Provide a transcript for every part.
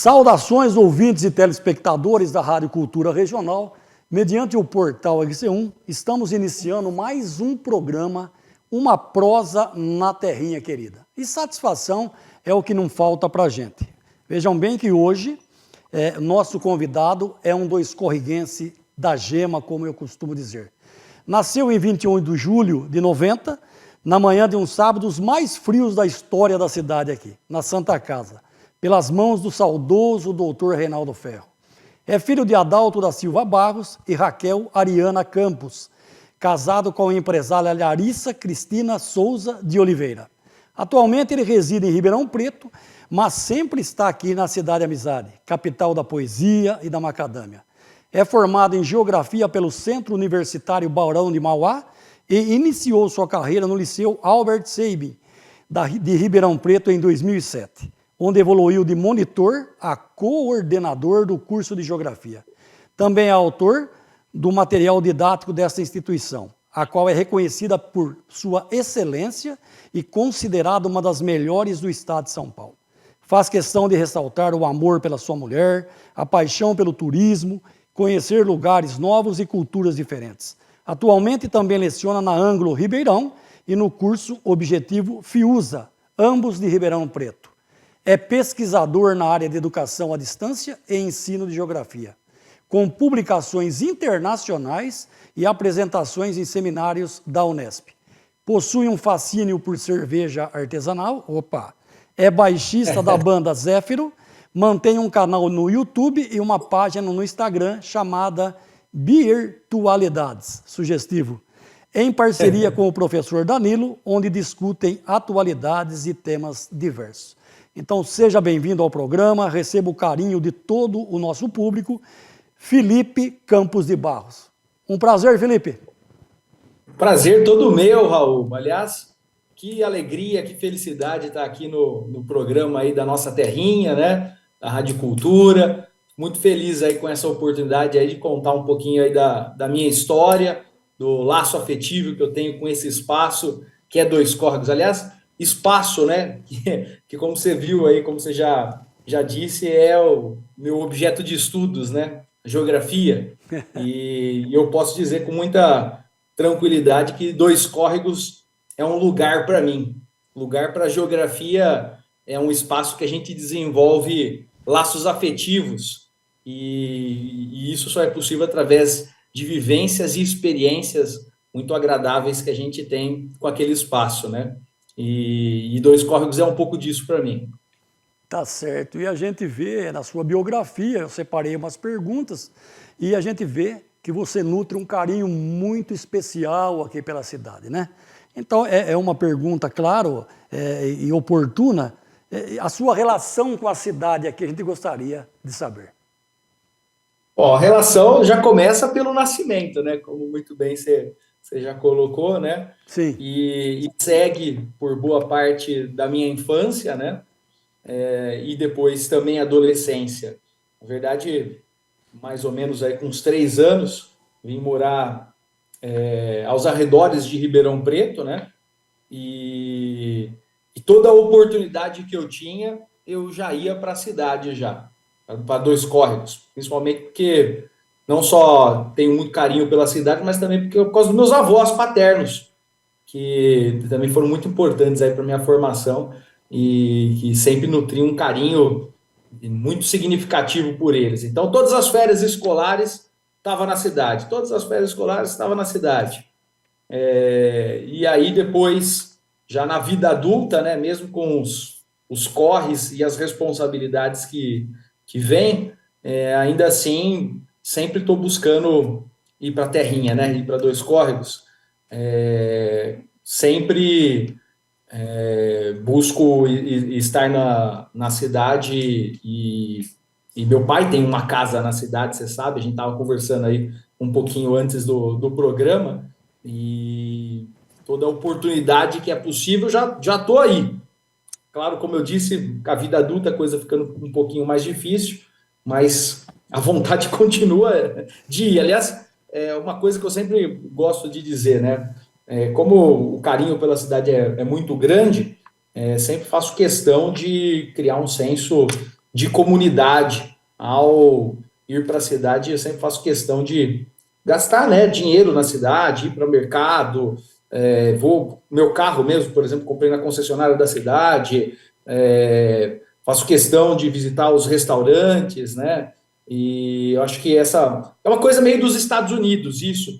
Saudações, ouvintes e telespectadores da Rádio Cultura Regional. Mediante o portal RC1, estamos iniciando mais um programa, Uma Prosa na Terrinha Querida. E satisfação é o que não falta para a gente. Vejam bem que hoje, nosso convidado é um do escorriguense da Gema, como eu costumo dizer. Nasceu em 21 de julho de 90, na manhã de um sábado, os mais frios da história da cidade aqui, na Santa Casa, pelas mãos do saudoso doutor Reinaldo Ferro. É filho de Adalto da Silva Barros e Raquel Ariana Campos, casado com a empresária Larissa Cristina Souza de Oliveira. Atualmente ele reside em Ribeirão Preto, mas sempre está aqui na Cidade Amizade, capital da poesia e da macadâmia. É formado em Geografia pelo Centro Universitário Baurão de Mauá e iniciou sua carreira no Liceu Albert Sabin, de Ribeirão Preto, em 2007, onde evoluiu de monitor a coordenador do curso de Geografia. Também é autor do material didático desta instituição, a qual é reconhecida por sua excelência e considerada uma das melhores do estado de São Paulo. Faz questão de ressaltar o amor pela sua mulher, a paixão pelo turismo, conhecer lugares novos e culturas diferentes. Atualmente também leciona na Anglo Ribeirão e no curso Objetivo FIUSA, ambos de Ribeirão Preto. É pesquisador na área de educação à distância e ensino de geografia, com publicações internacionais e apresentações em seminários da Unesp. Possui um fascínio por cerveja artesanal, é baixista da banda Zéfiro, mantém um canal no YouTube e uma página no Instagram chamada Virtualidades, sugestivo, em parceria com o professor Danilo, onde discutem atualidades e temas diversos. Então, seja bem-vindo ao programa, receba o carinho de todo o nosso público, Felipe Campos de Barros. Um prazer, Felipe. Prazer todo meu, Raul. Aliás, que alegria, que felicidade estar aqui no programa aí da nossa terrinha, né? Da Rádio Cultura. Muito feliz aí com essa oportunidade aí de contar um pouquinho aí da minha história, do laço afetivo que eu tenho com esse espaço, que é Dois Córregos. Aliás, espaço, né, que como você viu aí, como você já disse, é o meu objeto de estudos, né, geografia, e eu posso dizer com muita tranquilidade que Dois Córregos é um lugar para mim. Lugar para geografia é um espaço que a gente desenvolve laços afetivos, e isso só é possível através de vivências e experiências muito agradáveis que a gente tem com aquele espaço, né? E Dois Córregos é um pouco disso para mim. Tá certo. E a gente vê na sua biografia, eu separei umas perguntas, e a gente vê que você nutre um carinho muito especial aqui pela cidade, né? Então, é uma pergunta, claro, e oportuna. A sua relação com a cidade aqui, a gente gostaria de saber. Bom, a relação já começa pelo nascimento, né? Como muito bem você já colocou, né? Sim. E segue por boa parte da minha infância, né? E depois também adolescência. Na verdade, mais ou menos aí com uns 3 anos, vim morar aos arredores de Ribeirão Preto, né? E toda a oportunidade que eu tinha, eu já ia para a cidade já, para Dois Córregos, principalmente porque não só tenho muito carinho pela cidade, mas também porque por causa dos meus avós paternos, que também foram muito importantes aí para minha formação e que sempre nutri um carinho muito significativo por eles. Então, todas as férias escolares estava na cidade, todas as férias escolares estava na cidade. E aí depois, já na vida adulta, né, mesmo com os corres e as responsabilidades que vêm, ainda assim, sempre estou buscando ir para a terrinha, né, ir para Dois Córregos. Sempre busco estar na cidade e meu pai tem uma casa na cidade, você sabe, a gente estava conversando aí um pouquinho antes do programa, e toda a oportunidade que é possível, já estou aí. Claro, como eu disse, a vida adulta a coisa ficando um pouquinho mais difícil, mas a vontade continua de ir. Aliás, é uma coisa que eu sempre gosto de dizer, né? Como o carinho pela cidade é muito grande, sempre faço questão de criar um senso de comunidade. Ao ir para a cidade, eu sempre faço questão de gastar, né, dinheiro na cidade, ir para o mercado, meu carro mesmo, por exemplo, comprei na concessionária da cidade, faço questão de visitar os restaurantes, né? E eu acho que essa é uma coisa meio dos Estados Unidos, isso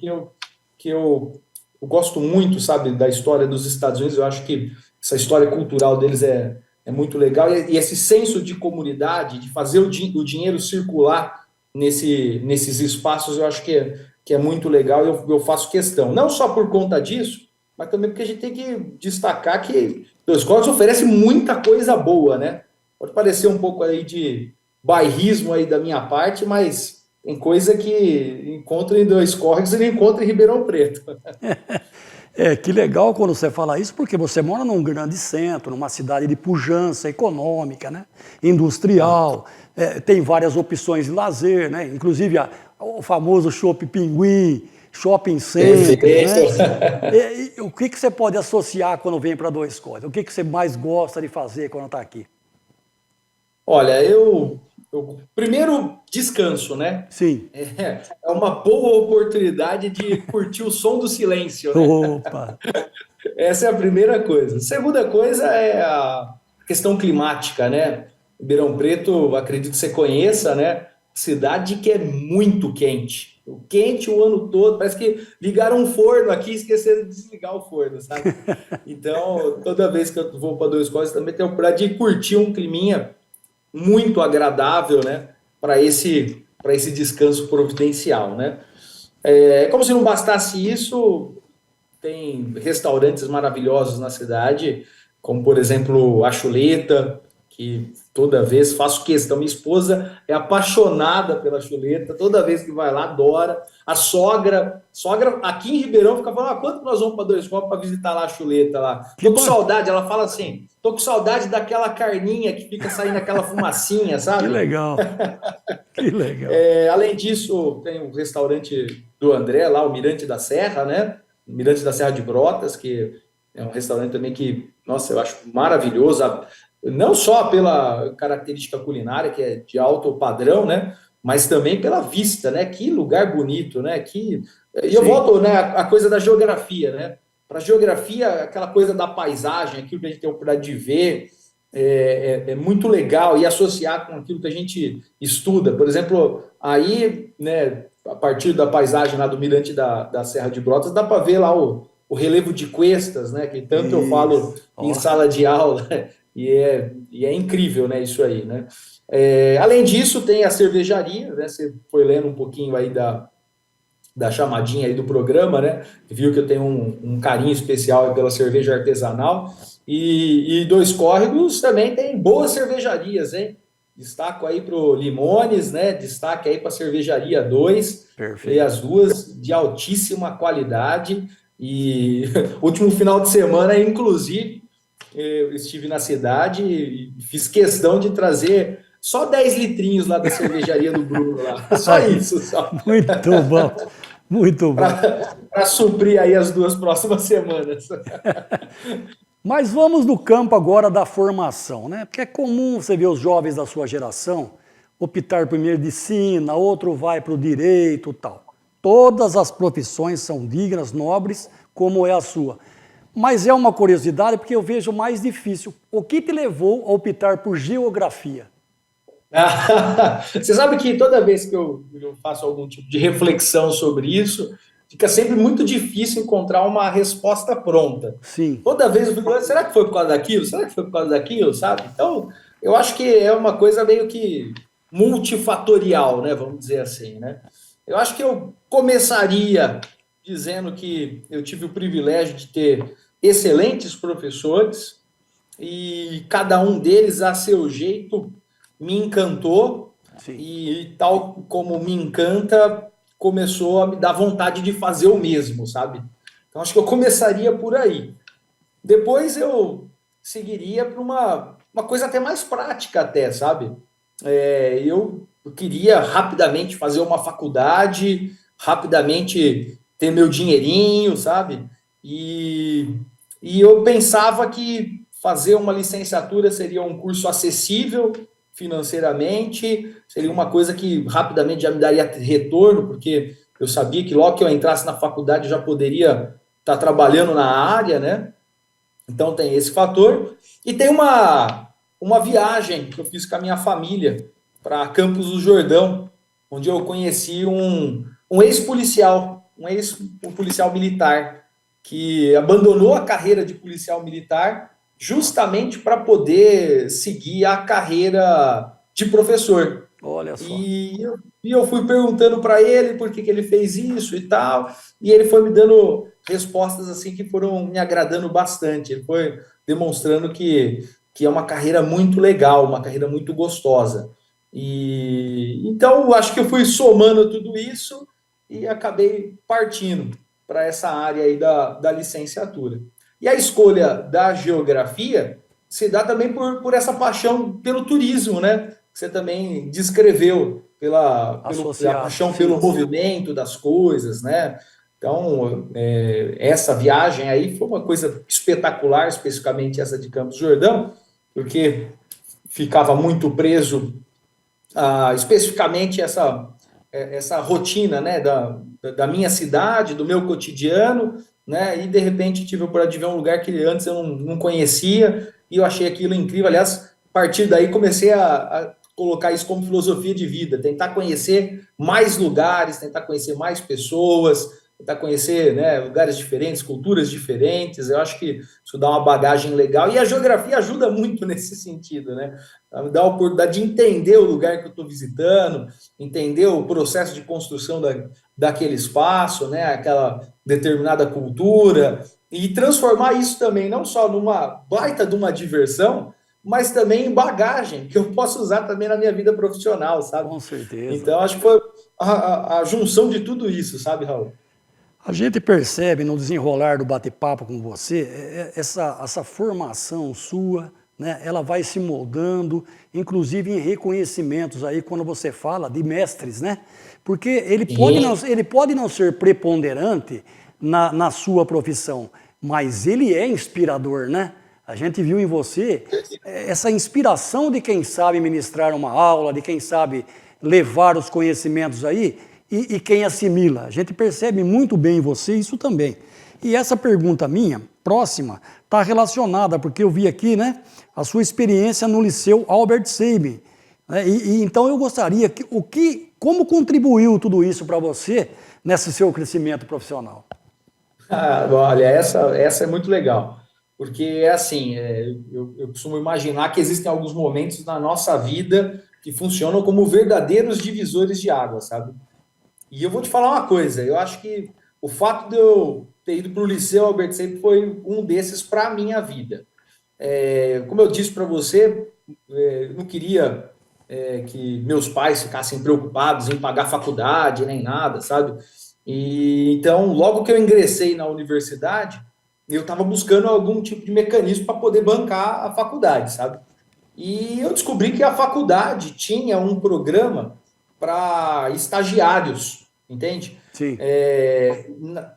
que eu gosto muito, sabe, da história dos Estados Unidos. Eu acho que essa história cultural deles é muito legal, e esse senso de comunidade, de fazer o dinheiro circular nesses espaços, eu acho que é muito legal, e eu faço questão, não só por conta disso, mas também porque a gente tem que destacar que Dois Córregos oferece muita coisa boa, né? Pode parecer um pouco aí de bairrismo aí da minha parte, mas tem coisa que encontra em Dois Córregos e não encontra em Ribeirão Preto. Que legal quando você fala isso, porque você mora num grande centro, numa cidade de pujança econômica, né? Industrial, tem várias opções de lazer, né? Inclusive o famoso Shopping Pinguim, Shopping Center, né? O que você pode associar quando vem para Dois Córregos? O que você mais gosta de fazer quando está aqui? Olha, eu primeiro descanso, né? Sim. É uma boa oportunidade de curtir o som do silêncio, né? Opa! Essa é a primeira coisa. Segunda coisa é a questão climática, né? Ribeirão Preto, acredito que você conheça, né? Cidade que é muito quente. Quente o ano todo, parece que ligaram um forno aqui e esqueceram de desligar o forno, sabe? Então, toda vez que eu vou para Dois Córregos, também tenho a oportunidade de curtir um climinha muito agradável, né? Para esse descanso providencial, né? Como se não bastasse isso, tem restaurantes maravilhosos na cidade, como, por exemplo, a Chuleta, que toda vez faço questão. Minha esposa é apaixonada pela Chuleta, toda vez que vai lá, adora. A sogra aqui em Ribeirão fica falando, quanto nós vamos para Dois Copos para visitar lá a Chuleta lá? Tô com saudade, ela fala assim, tô com saudade daquela carninha que fica saindo aquela fumacinha, sabe? Que legal, que legal. Além disso, tem o restaurante do André, lá, o Mirante da Serra, né? Mirante da Serra de Brotas, que é um restaurante também que, nossa, eu acho maravilhoso, não só pela característica culinária, que é de alto padrão, né? Mas também pela vista, né? Que lugar bonito, né? E eu volto, né? A coisa da geografia, né? Para a geografia, aquela coisa da paisagem, aquilo que a gente tem a oportunidade de ver, é muito legal, e associar com aquilo que a gente estuda. Por exemplo, aí, né, a partir da paisagem lá do Mirante da Serra de Brotas, dá para ver lá o relevo de cuestas, né, que tanto eu falo em sala de aula, e é incrível, né, isso aí, né? Além disso, tem a cervejaria, né, você foi lendo um pouquinho aí da chamadinha aí do programa, né? Viu que eu tenho um carinho especial pela cerveja artesanal, e Dois Córregos também tem boas cervejarias, hein? Destaco aí para o Limones, né? Destaque aí para a Cervejaria 2, e as duas de altíssima qualidade. E último final de semana, inclusive, eu estive na cidade e fiz questão de trazer só 10 litrinhos lá da cervejaria do Bruno lá. Só isso, só. Muito bom, muito bom. Para suprir aí as 2 próximas semanas. Mas vamos no campo agora da formação, né? Porque é comum você ver os jovens da sua geração optar por medicina, outro vai para o direito e tal. Todas as profissões são dignas, nobres, como é a sua. Mas é uma curiosidade porque eu vejo mais difícil. O que te levou a optar por geografia? Você sabe que toda vez que eu faço algum tipo de reflexão sobre isso, fica sempre muito difícil encontrar uma resposta pronta. Sim. Toda vez eu fico, será que foi por causa daquilo? Será que foi por causa daquilo, sabe? Então, eu acho que é uma coisa meio que multifatorial, né? Vamos dizer assim, né? Eu acho que eu começaria dizendo que eu tive o privilégio de ter excelentes professores, e cada um deles, a seu jeito, me encantou. Sim. E tal como me encanta, começou a me dar vontade de fazer o mesmo, sabe? Então, acho que eu começaria por aí. Depois eu seguiria para uma coisa até mais prática, até, sabe? Eu queria rapidamente fazer uma faculdade, rapidamente ter meu dinheirinho, sabe? E eu pensava que fazer uma licenciatura seria um curso acessível, financeiramente, seria uma coisa que rapidamente já me daria retorno, porque eu sabia que logo que eu entrasse na faculdade eu já poderia estar trabalhando na área, né? Então tem esse fator. E tem uma viagem que eu fiz com a minha família para Campos do Jordão, onde eu conheci um ex-policial, um policial militar, que abandonou a carreira de policial militar justamente para poder seguir a carreira de professor. Olha só. E eu fui perguntando para ele por que ele fez isso e tal, e ele foi me dando respostas assim que foram me agradando bastante. Ele foi demonstrando que é uma carreira muito legal, uma carreira muito gostosa. E então acho que eu fui somando tudo isso e acabei partindo para essa área aí da licenciatura. E a escolha da geografia se dá também por essa paixão pelo turismo, né? Que você também descreveu pela paixão pelo movimento das coisas, né? Então, essa viagem aí foi uma coisa espetacular, especificamente essa de Campos do Jordão, porque ficava muito preso especificamente essa rotina, né, da minha cidade, do meu cotidiano, né, e de repente tive a oportunidade de ver um lugar que antes eu não conhecia, e eu achei aquilo incrível. Aliás, a partir daí comecei a colocar isso como filosofia de vida, tentar conhecer mais lugares, tentar conhecer mais pessoas, tentar conhecer, né, lugares diferentes, culturas diferentes. Eu acho que isso dá uma bagagem legal, e a geografia ajuda muito nesse sentido, né? Dá a oportunidade de entender o lugar que eu estou visitando, entender o processo de construção daquele espaço, né, aquela determinada cultura, e transformar isso também não só numa baita de uma diversão, mas também em bagagem, que eu posso usar também na minha vida profissional, sabe? Com certeza. Então, acho que foi a junção de tudo isso, sabe, Raul? A gente percebe no desenrolar do bate-papo com você, essa formação sua, né, ela vai se moldando, inclusive em reconhecimentos aí, quando você fala de mestres, né? Porque ele pode não ser preponderante na sua profissão, mas ele é inspirador, né? A gente viu em você essa inspiração de quem sabe ministrar uma aula, de quem sabe levar os conhecimentos aí e quem assimila. A gente percebe muito bem em você isso também. E essa pergunta minha, próxima, está relacionada, porque eu vi aqui, né, a sua experiência no Liceu Albert Sabin. Né, então eu gostaria, como contribuiu tudo isso para você nesse seu crescimento profissional? Olha, essa é muito legal. Porque é assim, eu costumo imaginar que existem alguns momentos na nossa vida que funcionam como verdadeiros divisores de água, sabe? E eu vou te falar uma coisa, eu acho que o fato de eu ter ido para o Liceu Albert Sabin foi um desses para a minha vida. Como eu disse para você, eu não queria que meus pais ficassem preocupados em pagar faculdade, nem nada, sabe? E então, logo que eu ingressei na universidade, eu estava buscando algum tipo de mecanismo para poder bancar a faculdade, sabe? E eu descobri que a faculdade tinha um programa para estagiários, entende? Sim.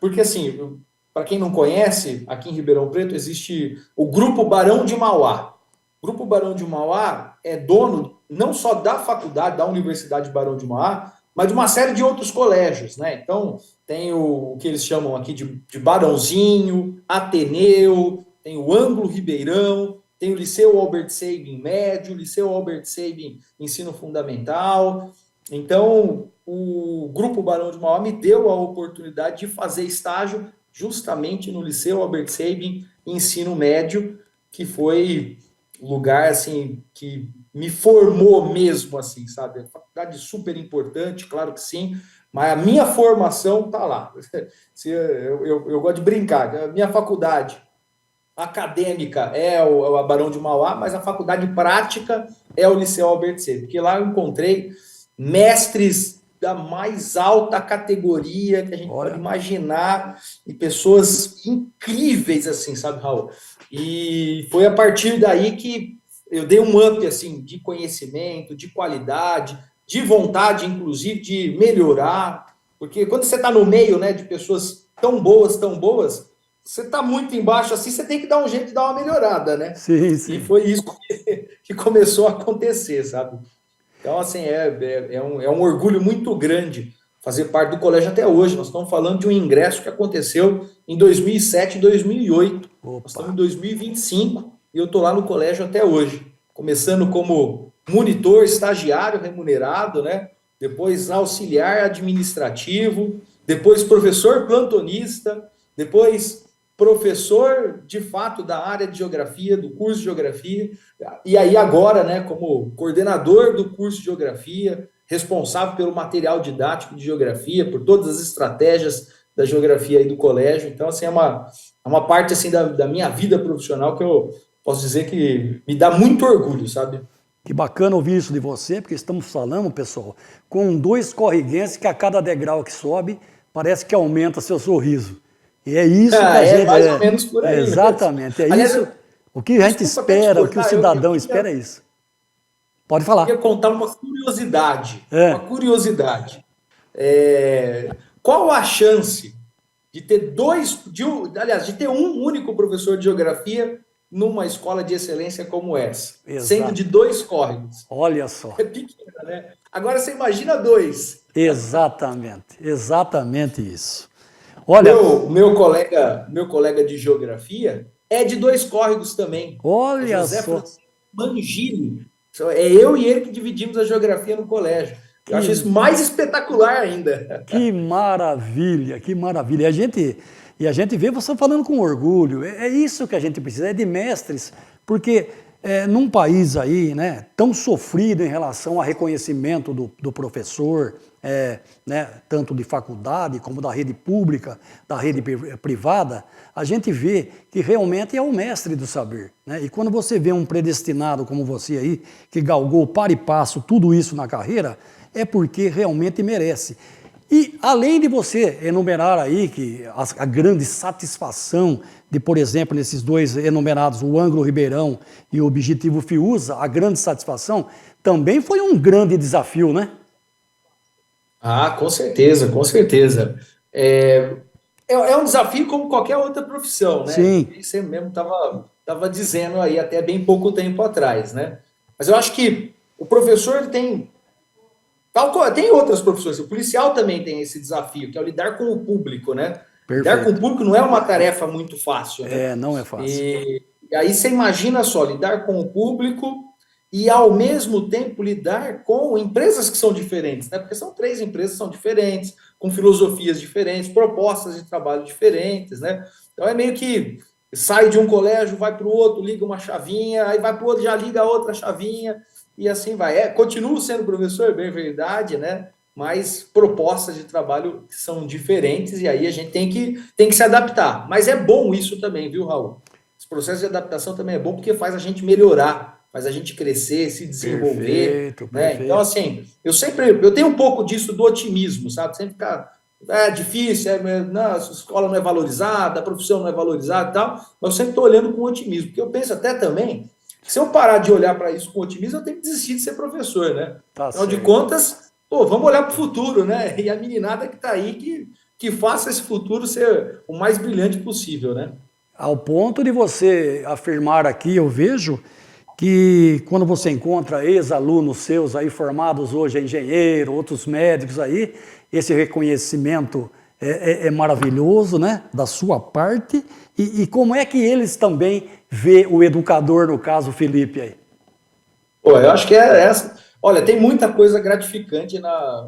Porque assim, para quem não conhece, aqui em Ribeirão Preto existe o Grupo Barão de Mauá. O Grupo Barão de Mauá é dono não só da faculdade, da Universidade Barão de Mauá, mas de uma série de outros colégios, né? Então, tem o que eles chamam aqui de Barãozinho, Ateneu, tem o Ângulo Ribeirão, tem o Liceu Albert Sabin Médio, Liceu Albert Sabin Ensino Fundamental. Então, o Grupo Barão de Mauá me deu a oportunidade de fazer estágio justamente no Liceu Albert Sabin Ensino Médio, que foi lugar, assim, que me formou mesmo, assim, sabe? A faculdade super importante, claro que sim, mas a minha formação tá lá. Eu gosto de brincar. A minha faculdade acadêmica é o Barão de Mauá, mas a faculdade prática é o Liceu Albert Sabin, porque lá eu encontrei mestres da mais alta categoria que a gente pode imaginar e pessoas incríveis, assim, sabe, Raul? E foi a partir daí que eu dei um up, assim, de conhecimento, de qualidade, de vontade, inclusive, de melhorar, porque quando você está no meio, né, de pessoas tão boas, você está muito embaixo assim, você tem que dar um jeito de dar uma melhorada, né? Sim, sim. E foi isso que começou a acontecer, sabe? Então, assim, é um orgulho muito grande fazer parte do colégio até hoje. Nós estamos falando de um ingresso que aconteceu em 2007 e 2008. Nós estamos em Opa. 2025 e eu estou lá no colégio até hoje. Começando como monitor, estagiário remunerado, né? Depois auxiliar administrativo, depois professor plantonista, depois professor de fato da área de geografia, do curso de geografia, e aí agora, né, como coordenador do curso de geografia, responsável pelo material didático de geografia, por todas as estratégias da geografia aí do colégio. Então, assim, é uma parte assim da minha vida profissional que eu posso dizer que me dá muito orgulho, sabe? Que bacana ouvir isso de você, porque estamos falando, pessoal, com dois corriguenses que a cada degrau que sobe, parece que aumenta seu sorriso. E é isso que a gente... mais ou menos por aí. Exatamente, é Aliás, isso. O que a gente desculpa até te espera, o que o cortar, cidadão espera é isso. Pode queria falar. contar uma curiosidade. É. Uma curiosidade. Qual a chance de ter aliás, de ter um único professor de geografia numa escola de excelência como essa, Exato. sendo de 2 córregos? Olha só. É pequena, né? Agora você imagina 2. Exatamente isso. Olha, Meu colega de geografia é de 2 córregos também. olha José só. Francisco Mangini. É eu e ele que dividimos a geografia no colégio. Eu acho isso mais espetacular ainda. Que maravilha, que maravilha. E a gente vê você falando com orgulho. É isso que a gente precisa, é de mestres, porque num país aí, né, tão sofrido em relação a reconhecimento do professor, né, tanto de faculdade como da rede pública, da rede privada, a gente vê que realmente é o mestre do saber, né? E quando você vê um predestinado como você aí, que galgou para e passo tudo isso na carreira, é porque realmente merece. E além de você enumerar aí que a grande satisfação de, por exemplo, nesses dois enumerados, o Ângulo Ribeirão e o Objetivo Fiuza, a grande satisfação também foi um grande desafio, né? Ah, com certeza, com certeza. É um desafio como qualquer outra profissão, né? Sim, E você mesmo estava dizendo aí até bem pouco tempo atrás, né? Mas eu acho que o professor ele tem outras profissões, o policial também tem esse desafio, que é o lidar com o público, né? Lidar com o perfeito. público não é uma tarefa muito fácil, né? Não é fácil. E aí você imagina só, lidar com o público e ao mesmo tempo lidar com empresas que são diferentes, né? Porque são 3 empresas que são diferentes, com filosofias diferentes, propostas de trabalho diferentes, né? Então é meio que sai de um colégio, vai para o outro, liga uma chavinha, aí vai para o outro, já liga a outra chavinha, e assim vai. Continuo sendo professor, bem verdade, né? Mas propostas de trabalho são diferentes e aí a gente tem que se adaptar. Mas é bom isso também, viu, Raul? Esse processo de adaptação também é bom porque faz a gente melhorar, faz a gente crescer, se desenvolver, Perfeito, né? perfeito. Então, assim, eu tenho um pouco disso do otimismo, sabe? Sempre ficar, difícil, não, a escola não é valorizada, a profissão não é valorizada e tal, mas eu sempre estou olhando com otimismo, porque eu penso até também, se eu parar de olhar para isso com otimismo, eu tenho que desistir de ser professor, né? Tá Afinal de certo. contas, vamos olhar para o futuro, né? E a meninada que está aí, que faça esse futuro ser o mais brilhante possível, né? Ao ponto de você afirmar aqui, eu vejo que quando você encontra ex-alunos seus aí formados hoje, engenheiro, outros médicos aí, esse reconhecimento é maravilhoso, né, da sua parte, e como é que eles também vê o educador, no caso, Felipe aí? Eu acho que é essa. Olha, tem muita coisa gratificante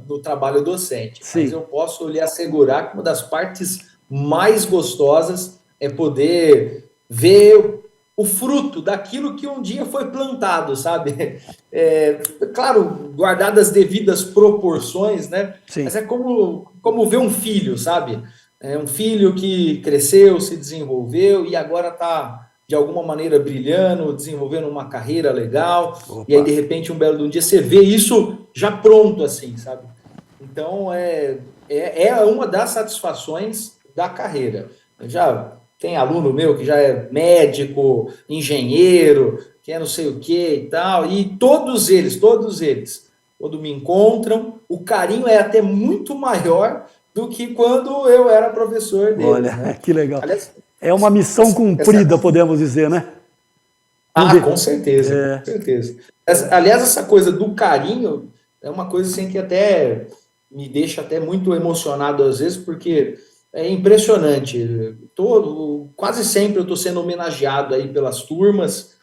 no trabalho docente, mas Sim, eu posso lhe assegurar que uma das partes mais gostosas é poder ver o fruto daquilo que um dia foi plantado, sabe? Claro, guardadas as devidas proporções, né? sim. Mas é como ver um filho, sabe? É um filho que cresceu, se desenvolveu e agora está, de alguma maneira, brilhando, desenvolvendo uma carreira legal. E aí, Opa, de repente, um belo dia, você vê isso já pronto, assim, sabe? Então, é uma das satisfações da carreira. Já tem aluno meu que já é médico, engenheiro, que é não sei o que e tal, e todos eles, quando me encontram, o carinho é até muito maior do que quando eu era professor deles, olha, né? que legal. Aliás, É uma missão cumprida, podemos dizer, né? Com certeza, com certeza. Aliás, essa coisa do carinho é uma coisa assim que até me deixa até muito emocionado às vezes, porque é impressionante. Quase sempre eu estou sendo homenageado aí pelas turmas.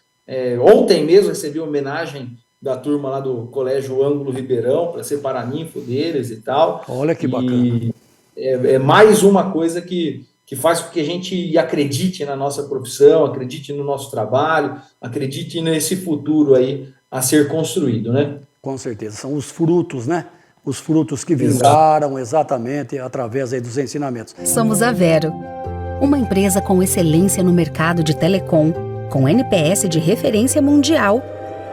Ontem mesmo recebi uma homenagem da turma lá do Colégio Ângulo Ribeirão, para ser paraninfo deles e tal. Olha que bacana. É mais uma coisa que faz com que a gente acredite na nossa profissão, acredite no nosso trabalho, acredite nesse futuro aí a ser construído, né? Com certeza, são os frutos, né? Os frutos que vingaram exatamente através aí dos ensinamentos. Somos a Vero, uma empresa com excelência no mercado de telecom, com NPS de referência mundial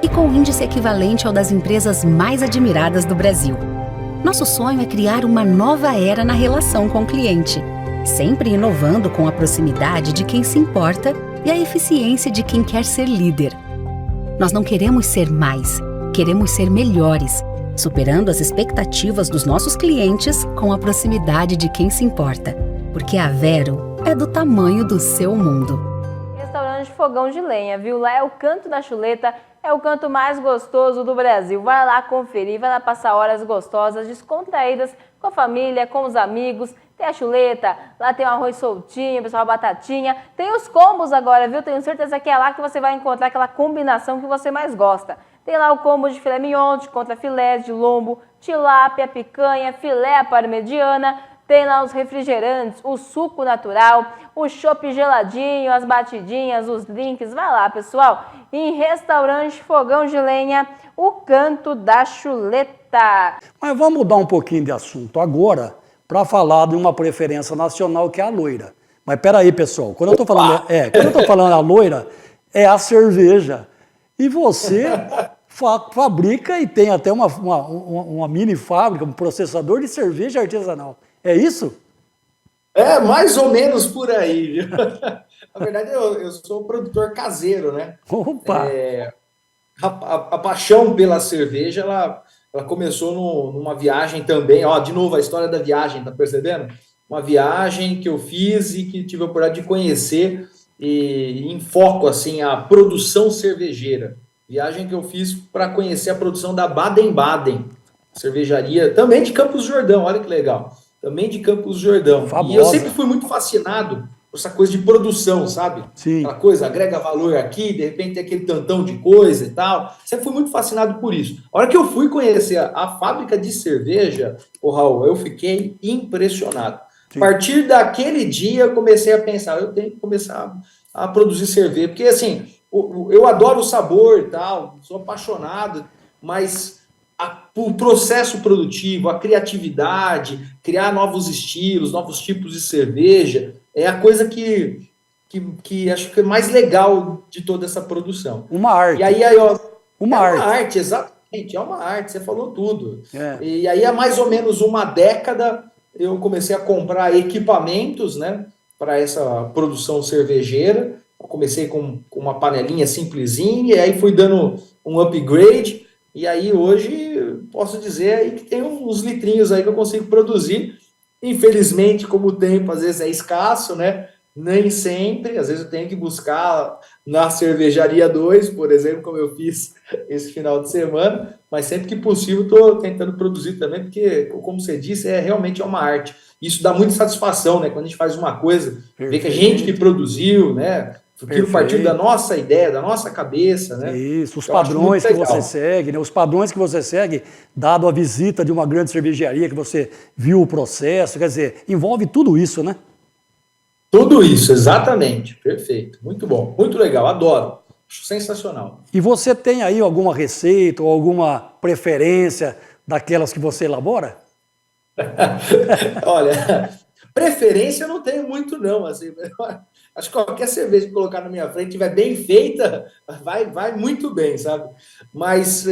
e com índice equivalente ao das empresas mais admiradas do Brasil. Nosso sonho é criar uma nova era na relação com o cliente, sempre inovando com a proximidade de quem se importa e a eficiência de quem quer ser líder. Nós não queremos ser mais, queremos ser melhores, superando as expectativas dos nossos clientes com a proximidade de quem se importa, porque a Vero é do tamanho do seu mundo. Restaurante Fogão de Lenha, viu? Lá é o Canto da Chuleta, é o canto mais gostoso do Brasil. Vai lá conferir, vai lá passar horas gostosas, descontraídas com a família, com os amigos. Tem a chuleta, lá tem o arroz soltinho, pessoal, a batatinha. Tem os combos agora, viu? Tenho certeza que é lá que você vai encontrar aquela combinação que você mais gosta. Tem lá o combo de filé mignon, de contrafilé, de lombo, tilápia, picanha, filé à parmegiana. Tem lá os refrigerantes, o suco natural, o chopp geladinho, as batidinhas, os drinks. Vai lá, pessoal, em Restaurante Fogão de Lenha, o Canto da Chuleta. Mas vamos mudar um pouquinho de assunto agora para falar de uma preferência nacional que é a loira. Mas peraí, pessoal, quando eu estou falando a loira, é a cerveja. E você fabrica e tem até uma mini fábrica, um processador de cerveja artesanal. É isso? É, mais ou menos por aí, viu? Na verdade, eu sou produtor caseiro, né? Opa! A paixão pela cerveja, ela começou numa viagem também. Ó, de novo, a história da viagem, tá percebendo? Uma viagem que eu fiz e que tive a oportunidade de conhecer e em foco, assim, a produção cervejeira. Viagem que eu fiz para conhecer a produção da Baden-Baden, cervejaria, também de Campos do Jordão, olha que legal. Também de Campos do Jordão. Famosa. E eu sempre fui muito fascinado por essa coisa de produção, sabe? Sim. Aquela coisa, agrega valor aqui, de repente tem aquele tantão de coisa e tal. Sempre fui muito fascinado por isso. A hora que eu fui conhecer a fábrica de cerveja, Raul, eu fiquei impressionado. Sim. A partir daquele dia, eu comecei a pensar, eu tenho que começar a produzir cerveja. Porque, assim, eu adoro o sabor e tal, sou apaixonado, mas o processo produtivo, a criatividade, criar novos estilos, novos tipos de cerveja, é a coisa que acho que é mais legal de toda essa produção. Uma arte. E aí uma arte, exatamente, é uma arte, você falou tudo. É. E aí há mais ou menos uma década eu comecei a comprar equipamentos, né, para essa produção cervejeira. Eu comecei com uma panelinha simplesinha, e aí fui dando um upgrade. E aí hoje posso dizer aí que tem uns litrinhos aí que eu consigo produzir. Infelizmente, como o tempo às vezes é escasso, né? Nem sempre, às vezes eu tenho que buscar na cervejaria 2, por exemplo, como eu fiz esse final de semana, mas sempre que possível estou tentando produzir também, porque, como você disse, realmente é uma arte. Isso dá muita satisfação, né? Quando a gente faz uma coisa, ver que a gente que produziu, né? Aquilo partiu da nossa ideia, da nossa cabeça, né? Isso, os padrões que você segue, né? Os padrões que você segue, dado a visita de uma grande cervejaria, que você viu o processo, quer dizer, envolve tudo isso, né? Tudo isso, exatamente. Perfeito. Muito bom, muito legal, adoro. Acho sensacional. E você tem aí alguma receita ou alguma preferência daquelas que você elabora? Olha, preferência eu não tenho muito, não. Assim, acho que qualquer cerveja que colocar na minha frente, estiver bem feita, vai muito bem, sabe? Mas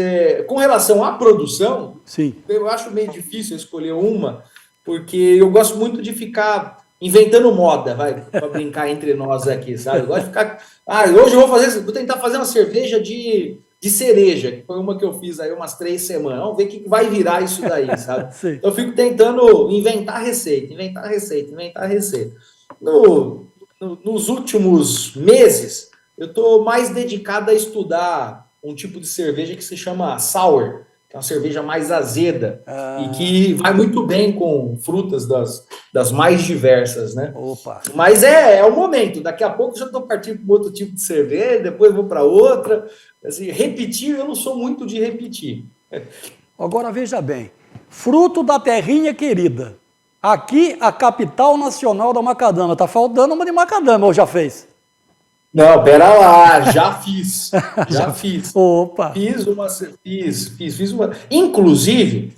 com relação à produção, sim, eu acho meio difícil escolher uma, porque eu gosto muito de ficar inventando moda, para brincar entre nós aqui, sabe? Eu gosto de ficar... hoje eu vou tentar fazer uma cerveja de cereja, que foi uma que eu fiz aí umas 3 semanas. Vamos ver o que vai virar isso daí, sabe? Então eu fico tentando inventar receita. No nos últimos meses, eu estou mais dedicado a estudar um tipo de cerveja que se chama sour, que é uma cerveja mais azeda e que vai muito bem com frutas das mais diversas, né? Opa! Mas é o momento. Daqui a pouco eu já estou partindo para outro tipo de cerveja, depois vou para outra. Assim, repetir, eu não sou muito de repetir. Agora veja bem, fruto da terrinha querida. Aqui, a capital nacional da macadâmia. Tá faltando uma de macadâmia, ou já fez? Não, pera lá, já fiz. Já fiz. Opa! Fiz uma. Inclusive,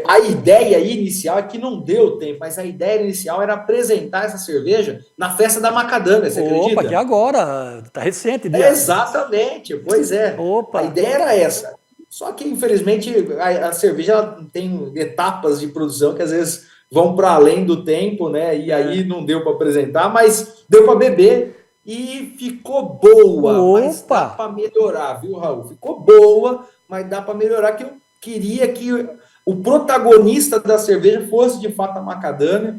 a ideia inicial é que não deu tempo, mas a ideia inicial era apresentar essa cerveja na festa da macadâmia, você acredita? Opa, que agora, tá recente. Exatamente, pois é. Opa. A ideia era essa. Só que, infelizmente, a cerveja ela tem etapas de produção que às vezes vão para além do tempo, né? E aí não deu para apresentar, mas deu para beber. E ficou boa, mas dá para melhorar, viu, Raul? Ficou boa, mas dá para melhorar, que eu queria que o protagonista da cerveja fosse, de fato, a macadâmia,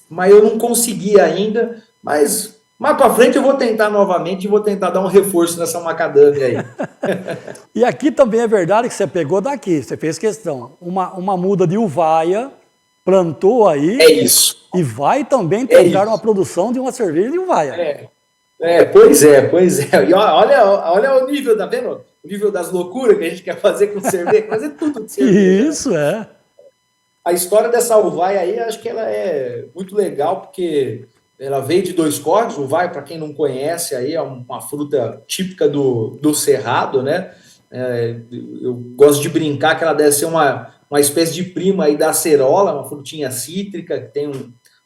mas eu não consegui ainda, mas mais para frente eu vou tentar novamente e vou tentar dar um reforço nessa macadâmia aí. E aqui também é verdade que você pegou daqui, você fez questão, uma muda de uvaia, plantou aí, é isso. E vai também tentar uma produção de uma cerveja de uvaia. Pois é. E olha o nível, tá vendo? O nível das loucuras que a gente quer fazer com cerveja, fazer tudo de cerveja. Isso, é. A história dessa uvaia aí, acho que ela é muito legal, porque ela veio de Dois Córregos. Uvaia, para quem não conhece, aí é uma fruta típica do Cerrado, né? Eu gosto de brincar que ela deve ser uma espécie de prima aí da acerola, uma frutinha cítrica, que tem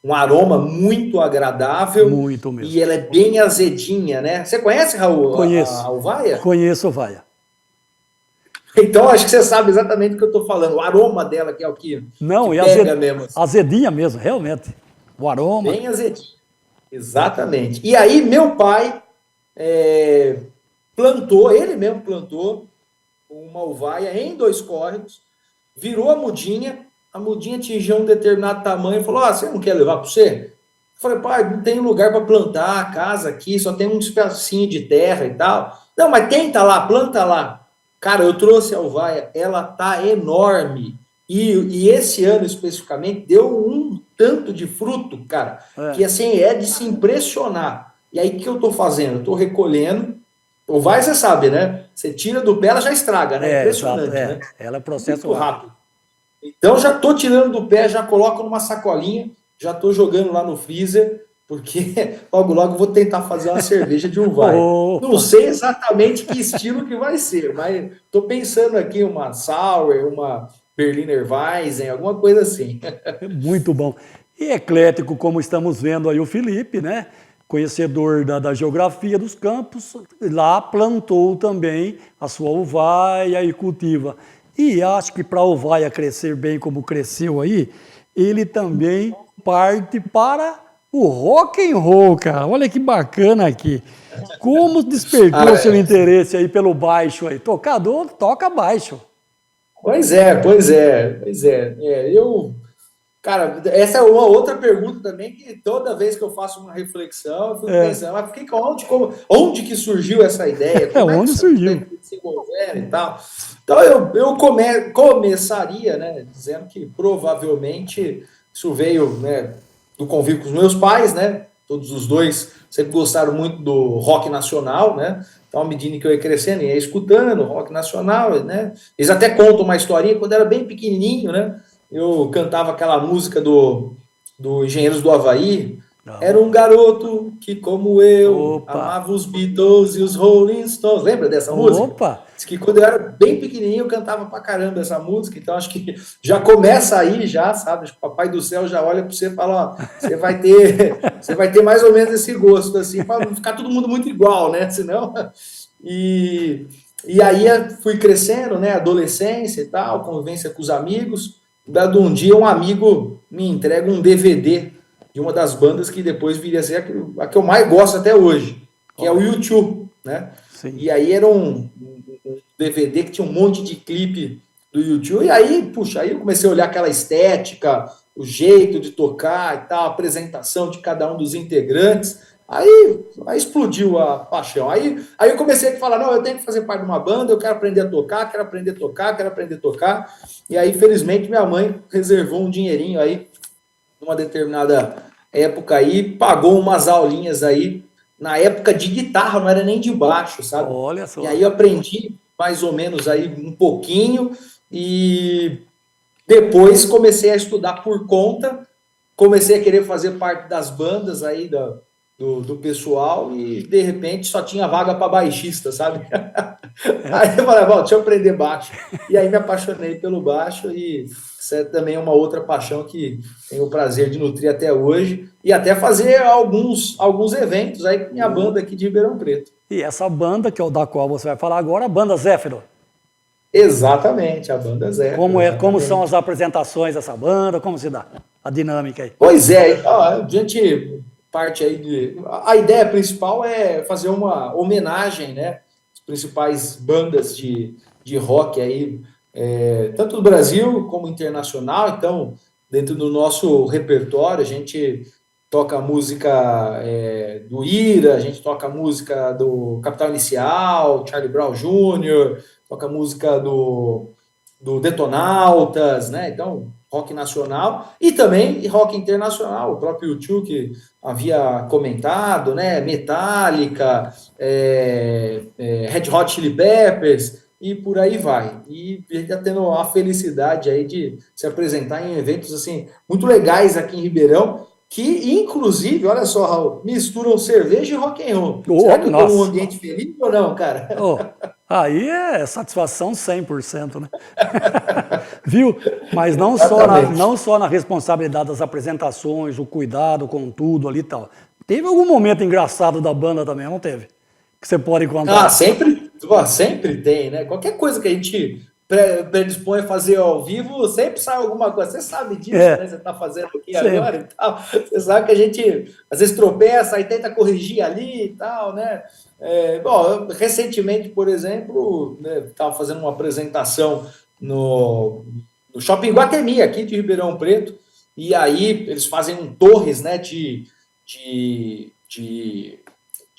um aroma muito agradável. Muito mesmo. E ela é bem azedinha, né? Você conhece, Raul, Conheço. a uvaia? Conheço a uvaia. Então, acho que você sabe exatamente o que eu estou falando. O aroma dela, que é o que, não, que e pega mesmo. Azedinha mesmo, realmente. O aroma. Bem azedinha. Exatamente. E aí, meu pai ele mesmo plantou uma uvaia em Dois Córregos, virou a mudinha atingiu um determinado tamanho e falou: você não quer levar para você? Eu falei: pai, não tem lugar para plantar a casa aqui, só tem um pedacinho de terra e tal. Não, mas tenta lá, planta lá. Cara, eu trouxe a uvaia, ela tá enorme. E esse ano, especificamente, deu um tanto de fruto, cara, que assim, é de se impressionar. E aí, o que eu tô fazendo? Eu tô recolhendo. Uvaia, você sabe, né? Você tira do pé, ela já estraga, né? Impressionante, né? Ela é processo muito rápido. Então, já tô tirando do pé, já coloco numa sacolinha, já tô jogando lá no freezer, porque logo, logo vou tentar fazer uma cerveja de uvaia. Não sei exatamente que estilo que vai ser, mas tô pensando aqui uma sour, uma Berliner Weissen, alguma coisa assim. Muito bom. E eclético, como estamos vendo aí o Felipe, né? Conhecedor da geografia dos campos, lá plantou também a sua uvaia e cultiva. E acho que para a uvaia crescer bem como cresceu aí, ele também parte para o rock and roll, cara. Olha que bacana aqui. Como despertou seu interesse aí pelo baixo aí? Tocador, toca baixo. Pois é. Cara, essa é uma outra pergunta também, que toda vez que eu faço uma reflexão, eu fico pensando, mas onde que surgiu essa ideia? Onde surgiu? Se envolver e tal. Então, eu começaria, né, dizendo que provavelmente isso veio, né, do convívio com os meus pais, né? Todos os dois sempre gostaram muito do rock nacional, né? Então, à medida que eu ia crescendo, ia escutando rock nacional, né? Eles até contam uma historinha, quando eu era bem pequenininho, né? Eu cantava aquela música do Engenheiros do Havaí. Era um garoto que, como eu, amava os Beatles e os Rolling Stones. Lembra dessa música? Diz que quando eu era bem pequenininho, eu cantava pra caramba essa música. Então, acho que já começa aí, já, sabe? O Papai do Céu já olha pra você e fala: ó, você vai ter mais ou menos esse gosto, assim, pra não ficar todo mundo muito igual, né? Senão... E aí fui crescendo, né? Adolescência e tal, convivência com os amigos. Dado um dia, um amigo me entrega um DVD de uma das bandas que depois viria a ser a que eu mais gosto até hoje, que é o U2, né? Sim. E aí era um DVD que tinha um monte de clipe do U2, e aí, puxa, aí eu comecei a olhar aquela estética, o jeito de tocar e tal, a apresentação de cada um dos integrantes, Aí explodiu a paixão. Aí eu comecei a falar, não, eu tenho que fazer parte de uma banda, eu quero aprender a tocar, quero aprender a tocar, quero aprender a tocar. E aí, felizmente, minha mãe reservou um dinheirinho aí, numa determinada época aí, pagou umas aulinhas aí, na época de guitarra, não era nem de baixo, sabe? Olha só. E aí eu aprendi mais ou menos aí um pouquinho e depois comecei a estudar por conta, comecei a querer fazer parte das bandas aí do pessoal e de repente só tinha vaga para baixista, sabe? Aí eu falei, deixa eu aprender baixo. E aí me apaixonei pelo baixo e isso é também uma outra paixão que tenho o prazer de nutrir até hoje e até fazer alguns eventos aí com minha banda aqui de Ribeirão Preto. E essa banda, que é o da qual você vai falar agora, a Banda Zéfiro. Exatamente, a banda Zéfiro. Como são as apresentações dessa banda? Como se dá a dinâmica aí? Pois é, a gente parte aí de... A ideia principal é fazer uma homenagem, né? Às principais bandas de rock aí, tanto do Brasil como internacional. Então, dentro do nosso repertório, a gente toca música do Ira, a gente toca música do Capital Inicial, Charlie Brown Jr., toca música do Detonautas, né? Então, rock nacional e também rock internacional, o próprio U2 que havia comentado, né? Metallica, Red Hot Chili Peppers e por aí vai. E a gente está tendo a felicidade aí de se apresentar em eventos assim muito legais aqui em Ribeirão, que inclusive, olha só, Raul, misturam cerveja e rock and roll. Será que eu tô num ambiente feliz ou não, cara? Aí é satisfação 100%, né? Viu? Mas não só na responsabilidade das apresentações, o cuidado com tudo ali e tal. Teve algum momento engraçado da banda também, não teve? Que você pode contar? Sempre tem, né? Qualquer coisa que a gente predispõe a fazer ao vivo, sempre sai alguma coisa. Você sabe disso, né? Você está fazendo aqui agora e tal. Você sabe que a gente, às vezes, tropeça e tenta corrigir ali e tal, né? Recentemente, por exemplo, estava fazendo uma apresentação no Shopping Iguatemi, aqui de Ribeirão Preto, e aí eles fazem torres, né, de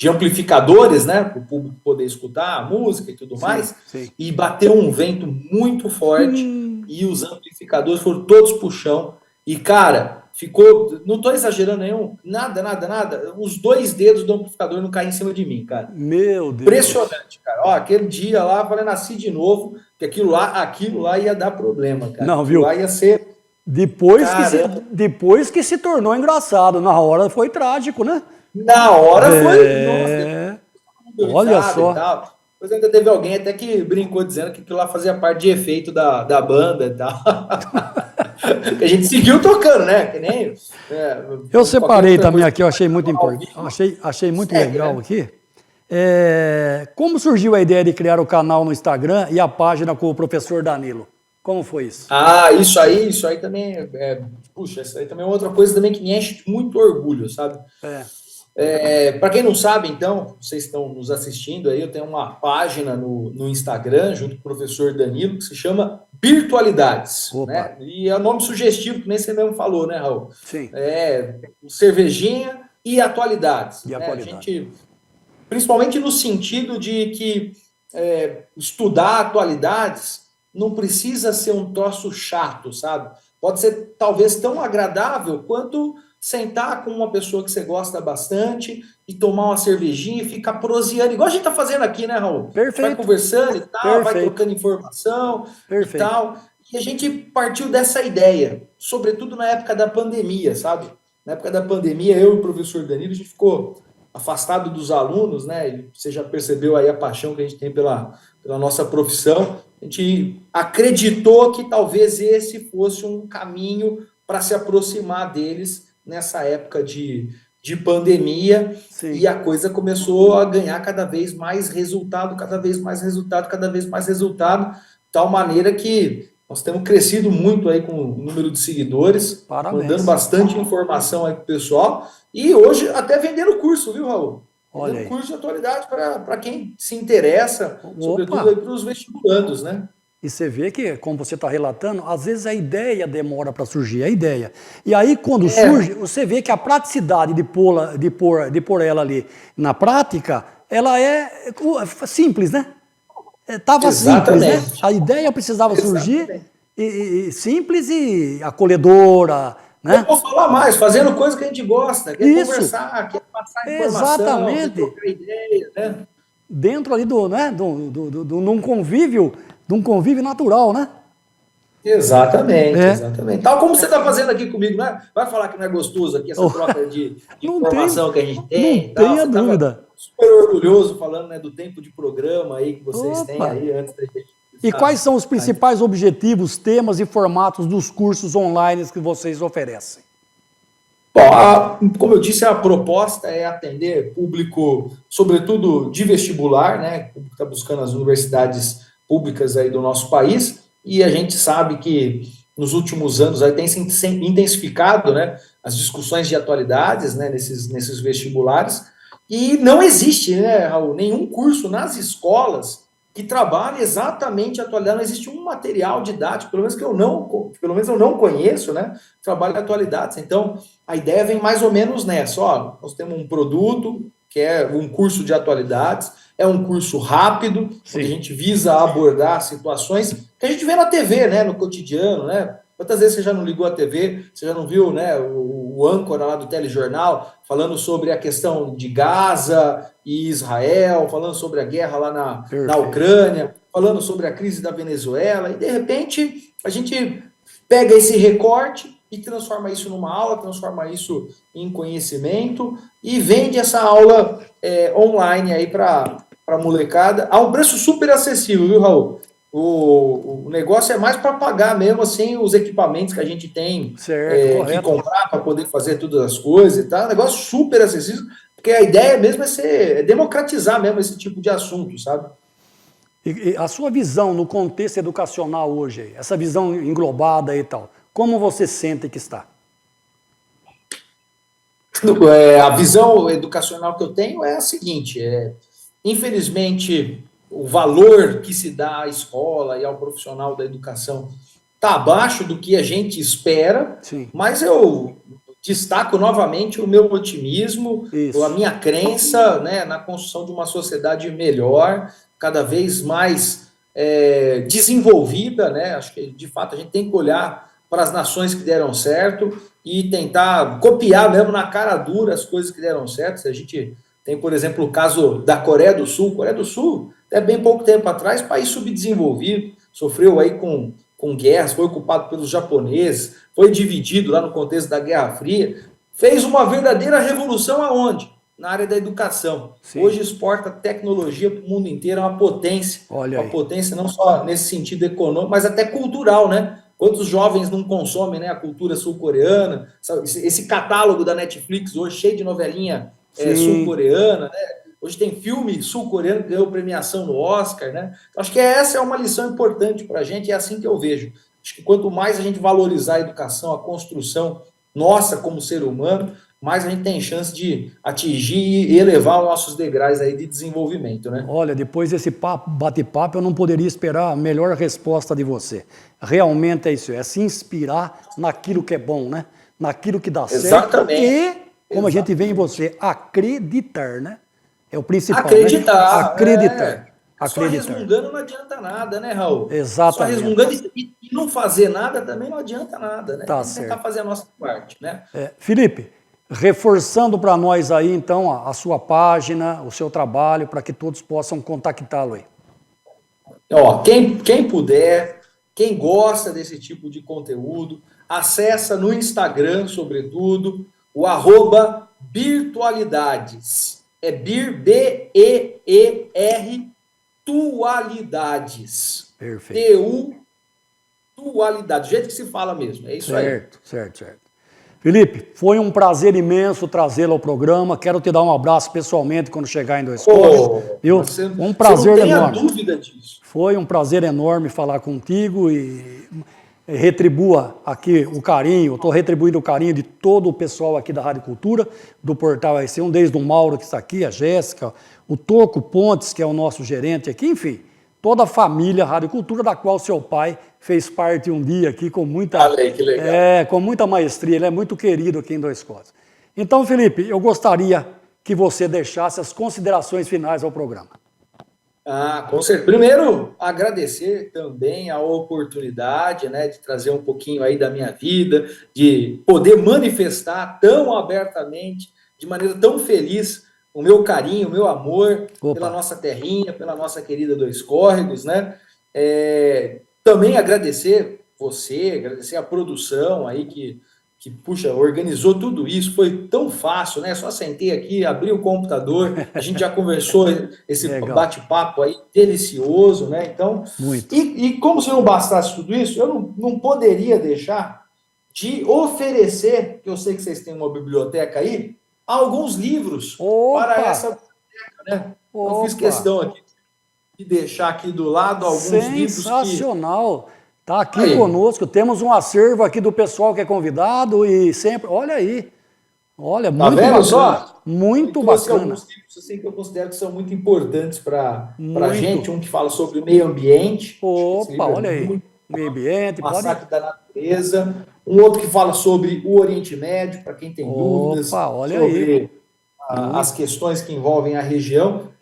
amplificadores, né, para o público poder escutar a música e tudo mais, e bateu um vento muito forte, e os amplificadores foram todos pro chão, e cara, ficou, não estou exagerando nenhum, nada, os 2 dedos do amplificador não caem em cima de mim, cara. Meu Deus. Impressionante, cara. Aquele dia lá, eu falei, nasci de novo, que aquilo lá ia dar problema, cara. Não, viu? Lá ia ser... Depois que se tornou engraçado, na hora foi trágico, né? Na hora foi... Nossa, olha só. Depois ainda teve alguém até que brincou dizendo que aquilo lá fazia parte de efeito da banda e tal. Que a gente seguiu tocando, né? Que nem, eu separei também aqui, eu achei muito importante. Achei muito legal aqui. Como surgiu a ideia de criar o canal no Instagram e a página com o professor Danilo? Como foi isso? Isso aí também puxa, isso aí também é outra coisa também que me enche de muito orgulho, sabe? Para quem não sabe, então, vocês estão nos assistindo aí, eu tenho uma página no Instagram, junto com o professor Danilo, que se chama Virtualidades. Né? E é um nome sugestivo, que nem você mesmo falou, né, Raul? Sim. Cervejinha e atualidades. E atualidades. A gente, principalmente no sentido de que estudar atualidades não precisa ser um troço chato, sabe? Pode ser talvez tão agradável quanto sentar com uma pessoa que você gosta bastante e tomar uma cervejinha e ficar proseando, igual a gente tá fazendo aqui, né, Raul? Perfeito. Vai conversando e tal, vai trocando informação e tal. E a gente partiu dessa ideia, sobretudo na época da pandemia, sabe? Na época da pandemia, eu e o professor Danilo, a gente ficou afastado dos alunos, né? E você já percebeu aí a paixão que a gente tem pela nossa profissão. A gente acreditou que talvez esse fosse um caminho para se aproximar deles nessa época de pandemia. Sim. E a coisa começou a ganhar cada vez mais resultado, tal maneira que nós temos crescido muito aí com o número de seguidores, mandando bastante informação aí pro pessoal, e hoje até vendendo curso, viu, Raul? Olha aí. Curso de atualidade para quem se interessa, sobretudo aí para os vestibulandos, né? E você vê que, como você está relatando, às vezes a ideia demora para surgir, a ideia. E aí, quando surge, você vê que a praticidade de pôr ela ali na prática, ela é simples, né? Estava simples, né? A ideia precisava surgir, e simples e acolhedora, né? Eu vou falar mais, fazendo coisa que a gente gosta, quer conversar, quer passar informação, quer trocar ideia, né? Dentro ali num convívio natural, né? Exatamente, exatamente. Tal como você está fazendo aqui comigo, né? Vai falar que não é gostoso aqui essa troca de informação que a gente tem. Não tenha dúvida. Super orgulhoso falando, né, do tempo de programa aí que vocês têm aí antes da gente. E quais são os principais objetivos, temas e formatos dos cursos online que vocês oferecem? Bom, como eu disse, a proposta é atender público, sobretudo de vestibular, né? Que está buscando as universidades públicas aí do nosso país, e a gente sabe que nos últimos anos aí tem se intensificado, né, as discussões de atualidades, né, nesses vestibulares, e não existe, né, Raul, nenhum curso nas escolas que trabalhe exatamente a atualidade. Não existe um material didático, pelo menos eu não conheço, né, que trabalhe atualidades. Então, a ideia vem mais ou menos nessa, ó, nós temos um produto que é um curso de atualidades, é um curso rápido, onde a gente visa abordar situações que a gente vê na TV, né, no cotidiano, né? Quantas vezes você já não ligou a TV, você já não viu, né, o âncora lá do telejornal falando sobre a questão de Gaza e Israel, falando sobre a guerra lá na Ucrânia, falando sobre a crise da Venezuela, e de repente a gente pega esse recorte e transforma isso numa aula, transforma isso em conhecimento e vende essa aula online aí para a molecada a um preço super acessível, viu, Raul? O negócio é mais para pagar mesmo assim os equipamentos que a gente tem que comprar para poder fazer todas as coisas e tal. É um negócio super acessível, porque a ideia mesmo é democratizar mesmo esse tipo de assunto, sabe? E a sua visão no contexto educacional hoje, essa visão englobada e tal, como você sente que está? A visão educacional que eu tenho é a seguinte, infelizmente o valor que se dá à escola e ao profissional da educação está abaixo do que a gente espera, mas eu destaco novamente o meu otimismo, a minha crença, né, na construção de uma sociedade melhor, cada vez mais desenvolvida, né? Acho que, de fato, a gente tem que olhar para as nações que deram certo e tentar copiar mesmo na cara dura as coisas que deram certo. A gente tem, por exemplo, o caso da Coreia do Sul. Coreia do Sul, até bem pouco tempo atrás, país subdesenvolvido, sofreu aí com guerras, foi ocupado pelos japoneses, foi dividido lá no contexto da Guerra Fria, fez uma verdadeira revolução aonde? Na área da educação. Hoje exporta tecnologia para o mundo inteiro, é uma potência. Uma potência não só nesse sentido econômico, mas até cultural, né? Quantos jovens não consomem, né, a cultura sul-coreana? Esse catálogo da Netflix hoje cheio de novelinha sul-coreana, né? Hoje tem filme sul-coreano que ganhou premiação no Oscar, né? Então, acho que essa é uma lição importante para a gente, é assim que eu vejo. Acho que quanto mais a gente valorizar a educação, a construção nossa como ser humano, mais a gente tem chance de atingir e elevar os nossos degraus aí de desenvolvimento, né? Olha, depois desse bate-papo, eu não poderia esperar a melhor resposta de você. Realmente é isso, é se inspirar naquilo que é bom, né? Naquilo que dá certo e, como a gente vê em você, acreditar, né? É o principal, acreditar, né? Acreditar. Só resmungando não adianta nada, né, Raul? Exatamente. Só resmungando e não fazer nada também não adianta nada, né? Tá Tem que tentar fazer a nossa parte, né? Felipe, reforçando para nós aí, então, a sua página, o seu trabalho, para que todos possam contactá-lo aí. Ó, quem puder, quem gosta desse tipo de conteúdo, acessa no Instagram, sobretudo, o @birtualidades. É BEER Tualidades. Perfeito. Tualidades, do jeito que se fala mesmo, é isso aí. Certo. Felipe, foi um prazer imenso trazê-lo ao programa. Quero te dar um abraço pessoalmente quando chegar em Dois Cores. Um prazer enorme. Não tenha dúvida disso. Foi um prazer enorme falar contigo e retribua aqui o carinho. Estou retribuindo o carinho de todo o pessoal aqui da Rádio Cultura, do Portal RC1, desde o Mauro que está aqui, a Jéssica, o Toco Pontes, que é o nosso gerente aqui, enfim. toda a família Rádio Cultura, da qual seu pai fez parte um dia aqui com muita, Falei, que legal. com muita maestria. Ele é muito querido aqui em Dois Costas. Então, Felipe, eu gostaria que você deixasse as considerações finais ao programa. Com certeza. Primeiro, agradecer também a oportunidade, né, de trazer um pouquinho aí da minha vida, de poder manifestar tão abertamente, de maneira tão feliz, o meu carinho, o meu amor pela nossa terrinha, pela nossa querida Dois Córregos, né? Também agradecer você, agradecer a produção aí que puxa, organizou tudo isso, foi tão fácil, né? Só sentei aqui, abri o computador, a gente já conversou esse bate-papo aí delicioso, né? Então, e como se não bastasse tudo isso, eu não poderia deixar de oferecer, que eu sei que vocês têm uma biblioteca aí, alguns livros para essa biblioteca, né? Eu fiz questão aqui de deixar aqui do lado alguns livros que... Sensacional! Está aqui conosco, temos um acervo aqui do pessoal que é convidado e sempre... Olha aí, olha, muito bacana. Só? Muito bacana. Alguns livros assim, que eu considero que são muito importantes para a gente, um que fala sobre o meio ambiente. Olha aí, meio ambiente. Massacre da natureza. Um outro que fala sobre o Oriente Médio, para quem tem dúvidas sobre as questões que envolvem a região.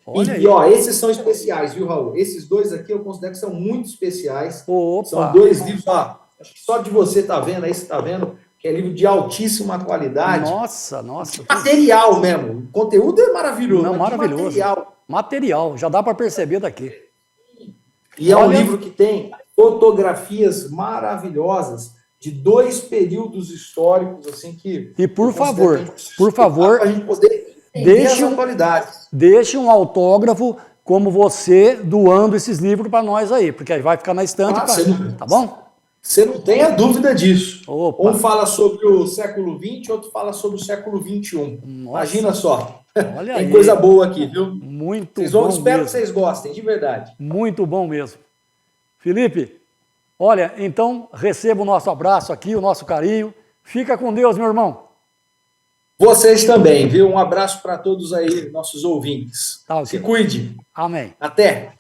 Esses são especiais, viu, Raul? Esses dois aqui eu considero que são muito especiais. São dois livros, acho que só de você está vendo aí, você está vendo, que é livro de altíssima qualidade. Nossa. Material mesmo. O conteúdo é maravilhoso. Não, maravilhoso. Material, já dá para perceber daqui. E é um livro que tem fotografias maravilhosas de 2 períodos históricos, assim, que... E por favor, para a gente poder entender as atualidades. Deixe um autógrafo como você doando esses livros para nós aí, porque aí vai ficar na estante, tá bom? Você não tenha dúvida disso. Opa. Um fala sobre o século XX, outro fala sobre o século XXI. Imagina só. Olha Tem aí. coisa boa aqui, viu? Muito bom. Espero mesmo. que vocês gostem, de verdade. Muito bom mesmo. Felipe, olha, então receba o nosso abraço aqui, o nosso carinho. Fica com Deus, meu irmão. Vocês também, viu? Um abraço para todos aí, nossos ouvintes. Tá, Se cuide. Amém. Até.